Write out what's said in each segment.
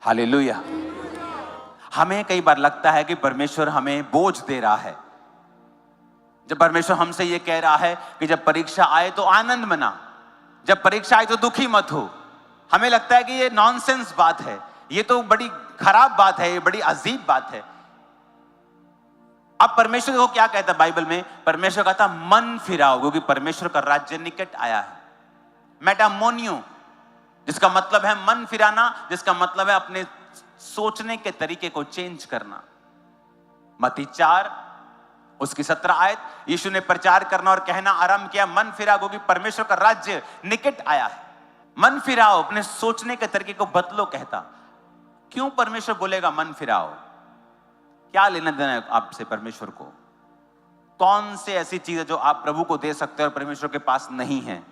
Hallelujah. हमें कई बार लगता है कि परमेश्वर हमें बोझ दे रहा है। जब परमेश्वर हमसे ये कह रहा है कि जब परीक्षा आए तो आनंद मना, जब परीक्षा आए तो दुखी मत हो, हमें लगता है कि ये नॉनसेंस बात है, ये तो बड़ी खराब बात है, ये बड़ी अजीब बात है। अब परमेश्वर को क्या कहता है बाइबल में? परमेश्वर कहता मन फिराओ, क्योंकि परमेश्वर का राज्य निकट आया है। मेटामोनियो, जिसका मतलब है मन फिराना, जिसका मतलब है अपने सोचने के तरीके को चेंज करना। मत्ती 4 उसकी 17 आयत, यीशु ने प्रचार करना और कहना आरंभ किया, मन फिराओ क्योंकि परमेश्वर का राज्य निकट आया है। मन फिराओ, अपने सोचने के तरीके को बदलो कहता। क्यों परमेश्वर बोलेगा मन फिराओ? क्या लेना देना है आपसे परमेश्वर को? कौन से ऐसी चीज है जो आप प्रभु को दे सकते हैं और परमेश्वर के पास नहीं है?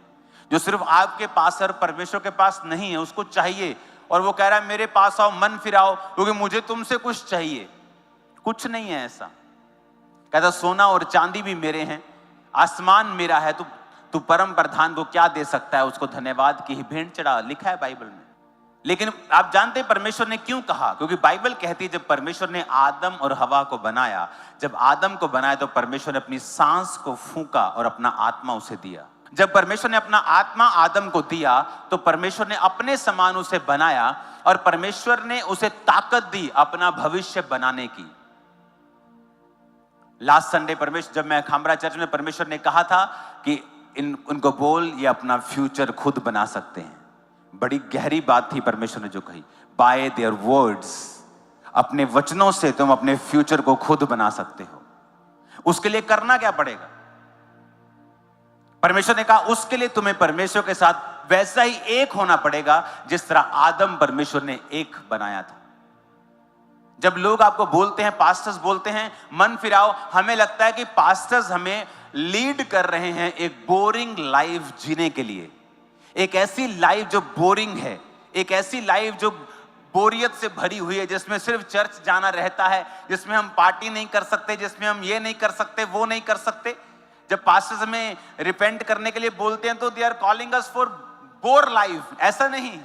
जो सिर्फ आपके पास और परमेश्वर के पास नहीं है, उसको चाहिए, और वो कह रहा है मेरे पास आओ, मन फिराओ, क्योंकि मुझे तुमसे कुछ चाहिए। कुछ नहीं है ऐसा। कहता सोना और चांदी भी मेरे हैं, आसमान मेरा है, तू परम प्रधान को क्या दे सकता है? उसको धन्यवाद की ही भेंट चढ़ा, लिखा है बाइबल में। लेकिन आप जानते हैं परमेश्वर ने क्यों कहा? क्योंकि बाइबल कहती है जब परमेश्वर ने आदम और हवा को बनाया, जब आदम को बनाया तो परमेश्वर ने अपनी सांस को फूंका और अपना आत्मा उसे दिया। जब परमेश्वर ने अपना आत्मा आदम को दिया तो परमेश्वर ने अपने समान उसे बनाया और परमेश्वर ने उसे ताकत दी अपना भविष्य बनाने की। लास्ट संडे परमेश्वर, जब मैं खामरा चर्च में, परमेश्वर ने कहा था कि उनको बोल ये अपना फ्यूचर खुद बना सकते हैं। बड़ी गहरी बात थी परमेश्वर ने जो कही, बाय देयर वर्ड्स, अपने वचनों से तुम अपने फ्यूचर को खुद बना सकते हो। उसके लिए करना क्या पड़ेगा? परमेश्वर ने कहा उसके लिए तुम्हें परमेश्वर के साथ वैसा ही एक होना पड़ेगा जिस तरह आदम परमेश्वर ने एक बनाया था। जब लोग आपको बोलते हैं, पास्टर्स बोलते हैं मन फिराओ, हमें लगता है कि पास्टर्स हमें लीड कर रहे हैं एक बोरिंग लाइफ जीने के लिए। एक ऐसी लाइफ जो बोरिंग है, एक ऐसी लाइफ जो बोरियत से भरी हुई है, जिसमें सिर्फ चर्च जाना रहता है, जिसमें हम पार्टी नहीं कर सकते, जिसमें हम ये नहीं कर सकते, वो नहीं कर सकते। जब पास्टर्स हमें रिपेंट करने के लिए बोलते हैं तो they are calling us for bore life. ऐसा नहीं।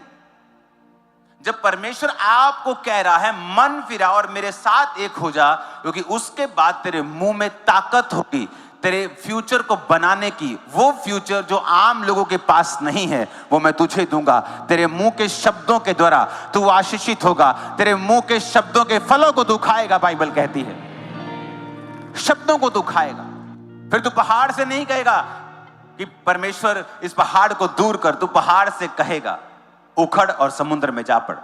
जब परमेश्वर आपको कह रहा है मन फिरा और मेरे साथ एक हो जा, क्योंकि उसके बाद तेरे मुंह में ताकत होगी तेरे फ्यूचर को बनाने की। वो फ्यूचर जो आम लोगों के पास नहीं है वो मैं तुझे दूंगा। तेरे मुंह के शब्दों के द्वारा तू आशीषित होगा। तेरे मुंह के शब्दों के फलों को तू खाएगा, बाइबल कहती है। शब्दों को तू खाएगा। फिर तू पहाड़ से नहीं कहेगा कि परमेश्वर इस पहाड़ को दूर कर, तू पहाड़ से कहेगा उखड़ और समुद्र में जा पड़।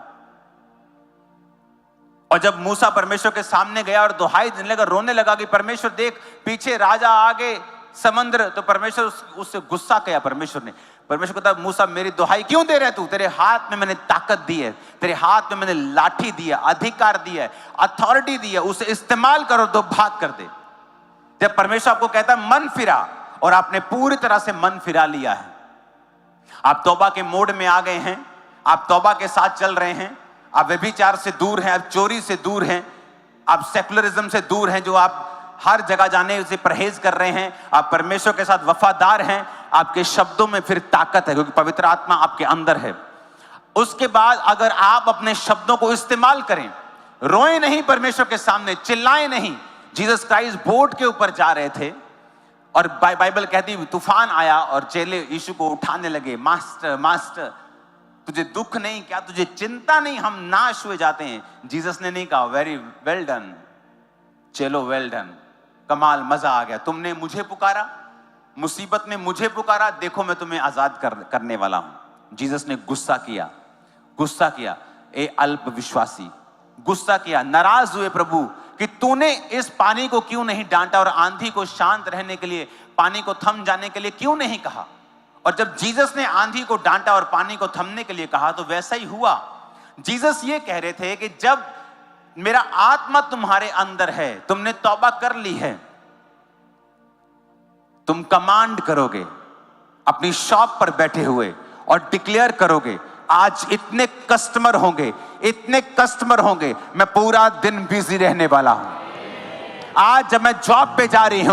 और जब मूसा परमेश्वर के सामने गया और दुहाई देने लगा, रोने लगा कि परमेश्वर देख पीछे राजा, आगे समुद्र, तो परमेश्वर उससे गुस्सा किया। परमेश्वर कहता मूसा मेरी दुहाई क्यों दे रहे तू? तेरे हाथ में मैंने ताकत दी है, तेरे हाथ में मैंने लाठी दी है, अधिकार दिया है, अथॉरिटी दी है, उसे इस्तेमाल करो तो भाग कर दे। जब परमेश्वर आपको कहता है मन फिरा और आपने पूरी तरह से मन फिरा लिया है, आप तौबा के मोड में आ गए हैं, आप तौबा के साथ चल रहे हैं, आप व्यभिचार से दूर हैं, आप चोरी से दूर हैं, आप सेकुलरिज्म से दूर हैं, जो आप हर जगह जाने से परहेज कर रहे हैं, आप परमेश्वर के साथ वफादार हैं, आपके शब्दों में फिर ताकत है क्योंकि पवित्र आत्मा आपके अंदर है। उसके बाद अगर आप अपने शब्दों को इस्तेमाल करें, रोए नहीं परमेश्वर के सामने, चिल्लाए नहीं। जीसस क्राइस्ट बोट के ऊपर जा रहे थे और बाइबल कहती तूफान आया और चेले यीशु को उठाने लगे, मास्टर मास्टर तुझे दुख नहीं क्या, तुझे चिंता नहीं, हम नाश हुए जाते हैं। जीसस ने नहीं कहा वेरी वेल डन चलो, वेल डन, कमाल, मजा आ गया, तुमने मुझे पुकारा, मुसीबत में मुझे पुकारा, देखो मैं तुम्हें आजाद करने वाला हूं। जीसस ने गुस्सा किया, ए अल्प विश्वासी, गुस्सा किया, नाराज हुए प्रभु कि तूने इस पानी को क्यों नहीं डांटा और आंधी को शांत रहने के लिए, पानी को थम जाने के लिए क्यों नहीं कहा। और जब जीसस ने आंधी को डांटा और पानी को थमने के लिए कहा तो वैसा ही हुआ। जीसस ये कह रहे थे कि जब मेरा आत्मा तुम्हारे अंदर है, तुमने तौबा कर ली है, तुम कमांड करोगे अपनी शॉप पर बैठे हुए और डिक्लेयर करोगे आज इतने कस्टमर होंगे, मैं पूरा दिन बिजी रहने वाला हूं। आज जब मैं जॉब पे जा रही हूं